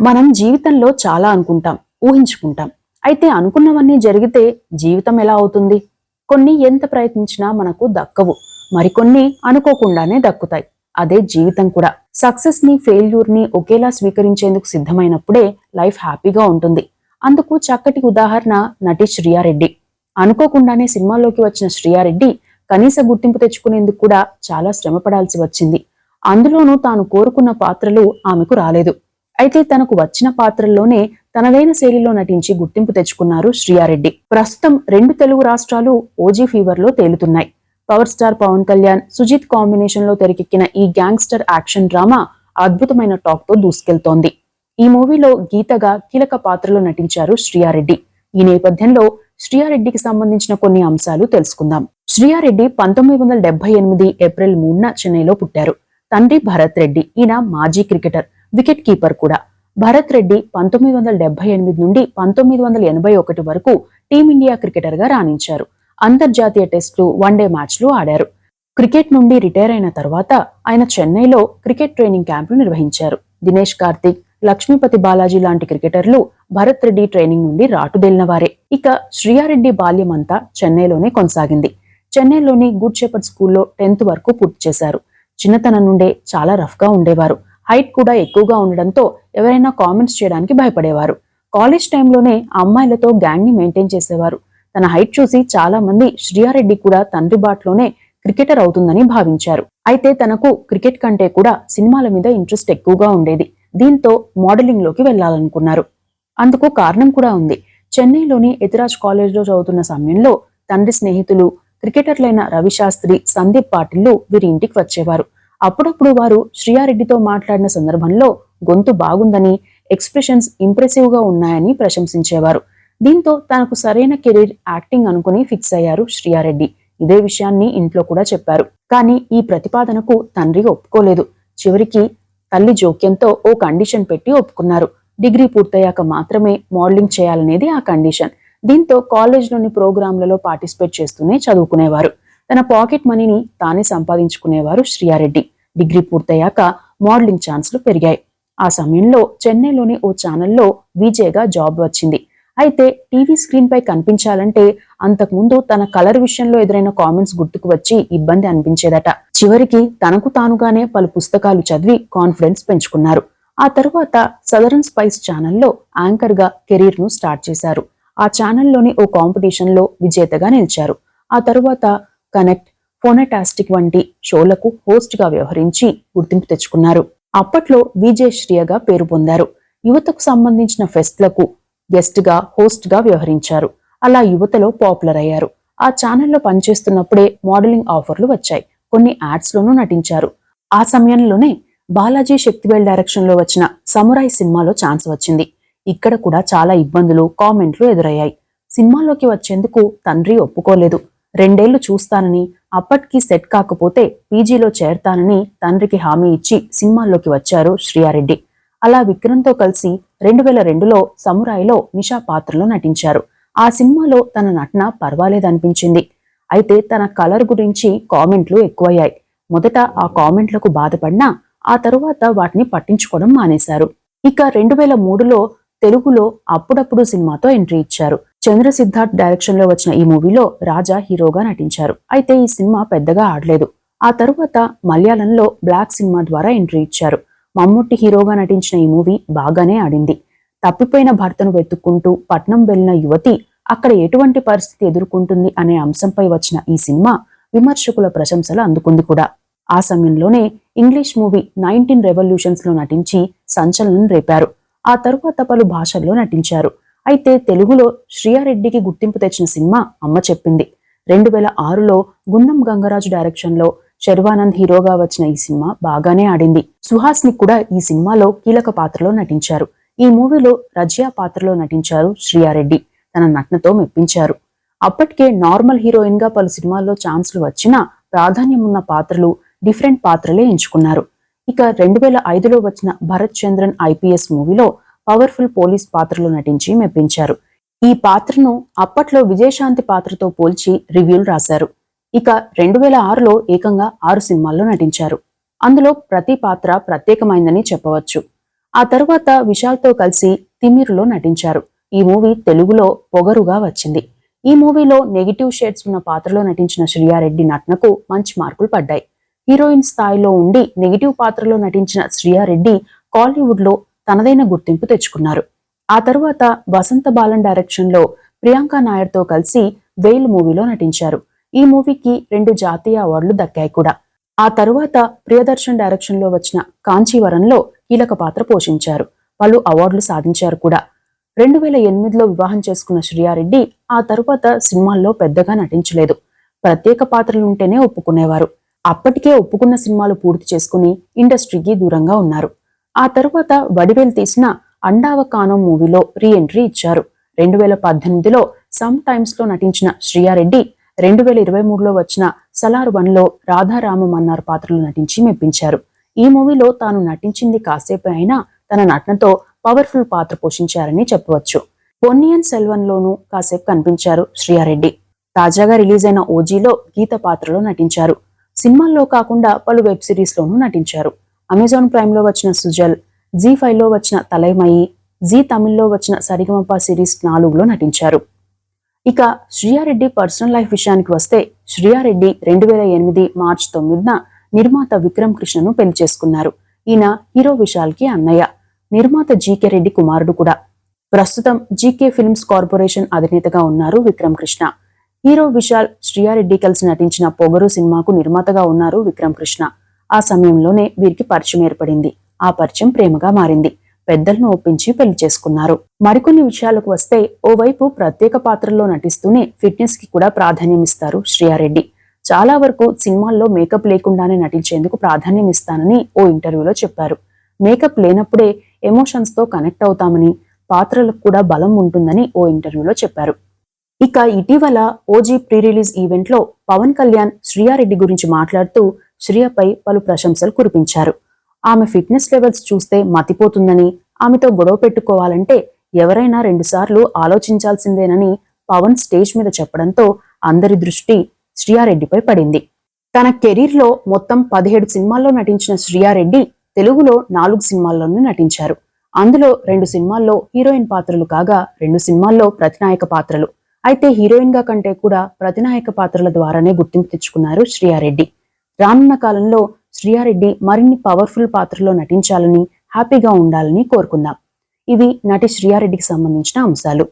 మనం జీవితంలో చాలా అనుకుంటాం, ఊహించుకుంటాం. అయితే అనుకున్నవన్నీ జరిగితే జీవితం ఎలా అవుతుంది? కొన్ని ఎంత ప్రయత్నించినా మనకు దక్కవు. మరికొన్ని అనుకోకుండానే దక్కుతాయి. అదే జీవితం కూడా. సక్సెస్ ని, ఫెయిల్యూర్ ని ఒకేలా స్వీకరించేందుకు సిద్ధమైనప్పుడే లైఫ్ హ్యాపీగా ఉంటుంది. అందుకు చక్కటి ఉదాహరణ నటి శ్రియారెడ్డి. అనుకోకుండానే సినిమాల్లోకి వచ్చిన శ్రియారెడ్డి కనీస గుర్తింపు తెచ్చుకునేందుకు కూడా చాలా శ్రమ పడాల్సి వచ్చింది. అందులోనూ తాను కోరుకున్న పాత్రలు ఆమెకు రాలేదు. అయితే తనకు వచ్చిన పాత్రల్లోనే తనదైన శైలిలో నటించి గుర్తింపు తెచ్చుకున్నారు శ్రియారెడ్డి. ప్రస్తుతం 2 తెలుగు రాష్ట్రాలు ఓజీ ఫీవర్ లో తేలుతున్నాయి. Power star Pawan Kalyan, Sujeeth combination లో తెరకెక్కిన ఈ గ్యాంగ్స్టర్ యాక్షన్ డ్రామా అద్భుతమైన టాక్ తో దూసుకెళ్తోంది. ఈ మూవీలో గీతగా కీలక పాత్రలో నటించారు శ్రియారెడ్డి. ఈ నేపథ్యంలో శ్రియారెడ్డికి సంబంధించిన కొన్ని అంశాలు తెలుసుకుందాం. శ్రియారెడ్డి 1978 ఏప్రిల్ 3న చెన్నైలో పుట్టారు. తండ్రి భరత్ రెడ్డి. ఈయన మాజీ క్రికెటర్, వికెట్ కీపర్ కూడా. భరత్ రెడ్డి 1978 నుండి 1981 వరకు టీమిండియా క్రికెటర్ గా రాణించారు. అంతర్జాతీయ టెస్టులు, వన్డే మ్యాచ్లు ఆడారు. క్రికెట్ నుండి రిటైర్ అయిన తర్వాత ఆయన చెన్నైలో క్రికెట్ ట్రైనింగ్ క్యాంపులు నిర్వహించారు. దినేష్ కార్తిక్, లక్ష్మీపతి బాలాజీ లాంటి క్రికెటర్లు భరత్ రెడ్డి ట్రైనింగ్ నుండి రాటుదేలిన వారే. ఇక శ్రియారెడ్డి బాల్యం అంతా చెన్నైలోనే కొనసాగింది. చెన్నైలోని గుడ్ షెపర్డ్ స్కూల్లో 10th వరకు పూర్తి చేశారు. చిన్నతనం నుండే చాలా రఫ్ గా ఉండేవారు. హైట్ కూడా ఎక్కువగా ఉండడంతో ఎవరైనా కామెంట్స్ చేయడానికి భయపడేవారు. కాలేజ్ టైంలోనే అమ్మాయిలతో గ్యాంగ్ ని మెయింటైన్ చేసేవారు. తన హైట్ చూసి చాలా మంది శ్రియారెడ్డి కూడా తండ్రి బాటలోనే క్రికెటర్ అవుతుందని భావించారు. అయితే తనకు క్రికెట్ కంటే కూడా సినిమాల మీద ఇంట్రెస్ట్ ఎక్కువగా ఉండేది. దీంతో మోడలింగ్ లోకి వెళ్లాలనుకున్నారు. అందుకు కారణం కూడా ఉంది. చెన్నైలోని ఎతిరాజ్ కాలేజ్లో చదువుతున్న సమయంలో తండ్రి స్నేహితులు క్రికెటర్లైన రవిశాస్త్రి, సందీప్ పాటిల్లు వీరి ఇంటికి వచ్చేవారు. అప్పుడప్పుడు వారు శ్రియారెడ్డితో మాట్లాడిన సందర్భంలో గొంతు బాగుందని, ఎక్స్ప్రెషన్స్ ఇంప్రెసివ్ గా ఉన్నాయని ప్రశంసించేవారు. దీంతో తనకు సరైన కెరీర్ యాక్టింగ్ అనుకుని ఫిక్స్ అయ్యారు శ్రియారెడ్డి. ఇదే విషయాన్ని ఇంట్లో కూడా చెప్పారు. కానీ ఈ ప్రతిపాదనకు తండ్రి ఒప్పుకోలేదు. చివరికి తల్లి జోక్యంతో ఓ కండిషన్ పెట్టి ఒప్పుకున్నారు. డిగ్రీ పూర్తయ్యాక మాత్రమే మోడలింగ్ చేయాలనేది ఆ కండిషన్. దీంతో కాలేజ్లోని ప్రోగ్రాంలలో పార్టిసిపేట్ చేస్తూనే చదువుకునేవారు. తన పాకెట్ మనీని తానే సంపాదించుకునేవారు శ్రియారెడ్డి. డిగ్రీ పూర్తయ్యాక మోడలింగ్ ఛాన్స్లు పెరిగాయి. ఆ సమయంలో చెన్నైలోని ఓ ఛానల్లో విజేగా జాబ్ వచ్చింది. అయితే టీవీ స్క్రీన్ పై కనిపించాలంటే అంతకుముందు తన కలర్ విషయంలో ఎదురైన కామెంట్స్ గుర్తుకు వచ్చి ఇబ్బంది అనిపించేదట. చివరికి తనకు తానుగానే పలు పుస్తకాలు చదివి కాన్ఫిడెన్స్ పెంచుకున్నారు. ఆ తరువాత సదరన్ స్పైస్ ఛానల్లో యాంకర్ గా కెరీర్ ను స్టార్ట్ చేశారు. ఆ ఛానల్లోని ఓ కాంపిటీషన్ లో విజేతగా నిలిచారు. ఆ తరువాత కనెక్ట్, ఫోనటాస్టిక్ వంటి షోలకు హోస్ట్ గా వ్యవహరించి గుర్తింపు తెచ్చుకున్నారు. అప్పట్లో విజే శ్రియగా పేరు పొందారు. యువతకు సంబంధించిన ఫెస్ట్లకు గెస్ట్ గా, హోస్ట్ గా వ్యవహరించారు. అలా యువతలో పాపులర్ అయ్యారు. ఆ ఛానల్లో పనిచేస్తున్నప్పుడే మోడలింగ్ ఆఫర్లు వచ్చాయి. కొన్ని యాడ్స్ లోనూ నటించారు. ఆ సమయంలోనే బాలాజీ శక్తివేల్ డైరెక్షన్ లో వచ్చిన సమురాయ్ సినిమాలో ఛాన్స్ వచ్చింది. ఇక్కడ కూడా చాలా ఇబ్బందులు, కామెంట్లు ఎదురయ్యాయి. సినిమాలోకి వచ్చేందుకు తండ్రి ఒప్పుకోలేదు. 2 ఏళ్లు చూస్తానని, అప్పటికి సెట్ కాకపోతే పీజీలో చేరతానని తండ్రికి హామీ ఇచ్చి సినిమాల్లోకి వచ్చారు శ్రియారెడ్డి. అలా విక్రమ్తో కలిసి 2002లో సమురాయ్లో నిషా పాత్రలో నటించారు. ఆ సినిమాలో తన నటన పర్వాలేదనిపించింది. అయితే తన కలర్ గురించి కామెంట్లు ఎక్కువయ్యాయి. మొదట ఆ కామెంట్లకు బాధపడినా ఆ తరువాత వాటిని పట్టించుకోవడం మానేశారు. ఇక 2003లో తెలుగులో అప్పుడప్పుడు సినిమాతో ఎంట్రీ ఇచ్చారు. చంద్ర సిద్ధార్థ్ డైరెక్షన్ లో వచ్చిన ఈ మూవీలో రాజా హీరోగా నటించారు. అయితే ఈ సినిమా పెద్దగా ఆడలేదు. ఆ తరువాత మలయాళంలో బ్లాక్ సినిమా ద్వారా ఎంట్రీ ఇచ్చారు. మమ్ముట్టి హీరోగా నటించిన ఈ మూవీ బాగానే ఆడింది. తప్పిపోయిన భర్తను వెతుక్కుంటూ పట్నం వెళ్లిన యువతి అక్కడ ఎటువంటి పరిస్థితి ఎదుర్కొంటుంది అనే అంశంపై వచ్చిన ఈ సినిమా విమర్శకుల ప్రశంసలు అందుకుంది కూడా. ఆ సమయంలోనే ఇంగ్లీష్ మూవీ 19 రెవల్యూషన్స్ లో నటించి సంచలనం రేపారు. ఆ తరువాత పలు భాషల్లో నటించారు. అయితే తెలుగులో శ్రియారెడ్డికి గుర్తింపు తెచ్చిన సినిమా అమ్మ చెప్పింది. 2006లో గున్నం గంగరాజు డైరెక్షన్ లో శర్వానంద్ హీరోగా వచ్చిన ఈ సినిమా బాగానే ఆడింది. సుహాస్ని కూడా ఈ సినిమాలో కీలక పాత్రలో నటించారు. ఈ మూవీలో రజియా పాత్రలో నటించారు శ్రియారెడ్డి. తన నటనతో మెప్పించారు. అప్పటికే నార్మల్ హీరోయిన్ గా పలు సినిమాల్లో ఛాన్స్లు వచ్చినా ప్రాధాన్యం ఉన్న పాత్రలు, డిఫరెంట్ పాత్రలే ఎంచుకున్నారు. ఇక 2005లో వచ్చిన భరత్ చంద్రన్ ఐపీఎస్ మూవీలో పవర్ఫుల్ పోలీస్ పాత్రలో నటించి మెప్పించారు. ఈ పాత్రను అప్పట్లో విజయశాంతి పాత్రతో పోల్చి రివ్యూలు రాశారు. ఇక 2006లో ఏకంగా 6 సినిమాల్లో నటించారు. అందులో ప్రతి పాత్ర ప్రత్యేకమైందని చెప్పవచ్చు. ఆ తర్వాత విశాల్తో కలిసి తిమ్మిరులో నటించారు. ఈ మూవీ తెలుగులో పొగరుగా వచ్చింది. ఈ మూవీలో నెగిటివ్ షేడ్స్ ఉన్న పాత్రలో నటించిన శ్రియారెడ్డి నటనకు మంచి మార్కులు పడ్డాయి. హీరోయిన్ స్థాయిలో ఉండి నెగిటివ్ పాత్రలో నటించిన శ్రియారెడ్డి కాలీవుడ్ లో తనదైన గుర్తింపు తెచ్చుకున్నారు. ఆ తర్వాత వసంత బాలన్ డైరెక్షన్ లో ప్రియాంక నాయర్తో కలిసి వెయిల్ మూవీలో నటించారు. ఈ మూవీకి 2 జాతీయ అవార్డులు దక్కాయి కూడా. ఆ తరువాత ప్రియదర్శన్ డైరెక్షన్ లో వచ్చిన కాంచీవరంలో కీలక పాత్ర పోషించారు. పలు అవార్డులు సాధించారు కూడా. 2008లో వివాహం చేసుకున్న శ్రియారెడ్డి ఆ తరువాత సినిమాల్లో పెద్దగా నటించలేదు. ప్రత్యేక పాత్రలుంటేనే ఒప్పుకునేవారు. అప్పటికే ఒప్పుకున్న సినిమాలు పూర్తి చేసుకుని ఇండస్ట్రీకి దూరంగా ఉన్నారు. ఆ తరువాత వడివేల్ తీసిన అండావ కానం మూవీలో రీ ఎంట్రీ ఇచ్చారు. 2018లో సమ్ టైమ్స్ లో నటించిన శ్రియారెడ్డి 2023లో వచ్చిన సలార్ 1లో రాధారామ మన్నార్ పాత్రలో నటించి మెప్పించారు. ఈ మూవీలో తాను నటించింది కాసేపే అయినా తన నటనతో పవర్ఫుల్ పాత్ర పోషించారని చెప్పవచ్చు. పొన్నియిన్ సెల్వన్లోనూ కాసేపు కనిపించారు శ్రియారెడ్డి. తాజాగా రిలీజ్ అయిన ఓజీలో గీత పాత్రలో నటించారు. సినిమాల్లో కాకుండా పలు వెబ్ సిరీస్ లోనూ నటించారు. అమెజాన్ ప్రైమ్ లో వచ్చిన సుజల్, జీ5లో వచ్చిన తలైమయి, జీ తమిళ్లో వచ్చిన సరిగమప సిరీస్ 4లో నటించారు. ఇక శ్రియారెడ్డి పర్సనల్ లైఫ్ విషయానికి వస్తే శ్రియారెడ్డి 2008 మార్చి 9న నిర్మాత విక్రమ్ కృష్ణను పెళ్లి చేసుకున్నారు. ఈయన హీరో విశాల్ కి అన్నయ్య. నిర్మాత జీకే రెడ్డి కుమారుడు కూడా. ప్రస్తుతం జీకే ఫిల్మ్స్ కార్పొరేషన్ అధినేతగా ఉన్నారు విక్రమ్ కృష్ణ. హీరో విశాల్, శ్రియారెడ్డి కలిసి నటించిన పొగరు సినిమాకు నిర్మాతగా ఉన్నారు విక్రమ్ కృష్ణ. ఆ సమయంలోనే వీరికి పరిచయం ఏర్పడింది. ఆ పరిచయం ప్రేమగా మారింది. పెద్దలను ఒప్పించి పెళ్లి చేసుకున్నారు. మరికొన్ని విషయాలకు వస్తే ఓవైపు ప్రత్యేక పాత్రల్లో నటిస్తూనే ఫిట్నెస్ కి కూడా ప్రాధాన్యం ఇస్తారు శ్రియారెడ్డి. చాలా వరకు సినిమాల్లో మేకప్ లేకుండానే నటించేందుకు ప్రాధాన్యం ఇస్తానని ఓ ఇంటర్వ్యూలో చెప్పారు. మేకప్ లేనప్పుడే ఎమోషన్స్ తో కనెక్ట్ అవుతామని, పాత్రలకు కూడా బలం ఉంటుందని ఓ ఇంటర్వ్యూలో చెప్పారు. ఇక ఇటీవల ఓజీ ప్రీ రిలీజ్ ఈవెంట్ లో పవన్ కళ్యాణ్ శ్రియారెడ్డి గురించి మాట్లాడుతూ శ్రియపై పలు ప్రశంసలు కురిపించారు. ఆమె ఫిట్నెస్ లెవెల్స్ చూస్తే మతిపోతుందని, ఆమెతో గొడవ పెట్టుకోవాలంటే ఎవరైనా 2 సార్లు ఆలోచించాల్సిందేనని పవన్ స్టేజ్ మీద చెప్పడంతో అందరి దృష్టి శ్రియారెడ్డిపై పడింది. తన కెరీర్ లో మొత్తం 17 సినిమాల్లో నటించిన శ్రియారెడ్డి తెలుగులో 4 సినిమాల్లోనూ నటించారు. అందులో 2 సినిమాల్లో హీరోయిన్ పాత్రలు కాగా 2 సినిమాల్లో ప్రతినాయక పాత్రలు. అయితే హీరోయిన్ గా కంటే కూడా ప్రతినాయక పాత్రల ద్వారానే గుర్తింపు తెచ్చుకున్నారు శ్రియారెడ్డి. రానున్న కాలంలో శ్రియారెడ్డి మరిన్ని పవర్ఫుల్ పాత్రలో నటించాలని, హ్యాపీగా ఉండాలని కోరుకుందాం. ఇవి నటి శ్రియారెడ్డికి సంబంధించిన అంశాలు.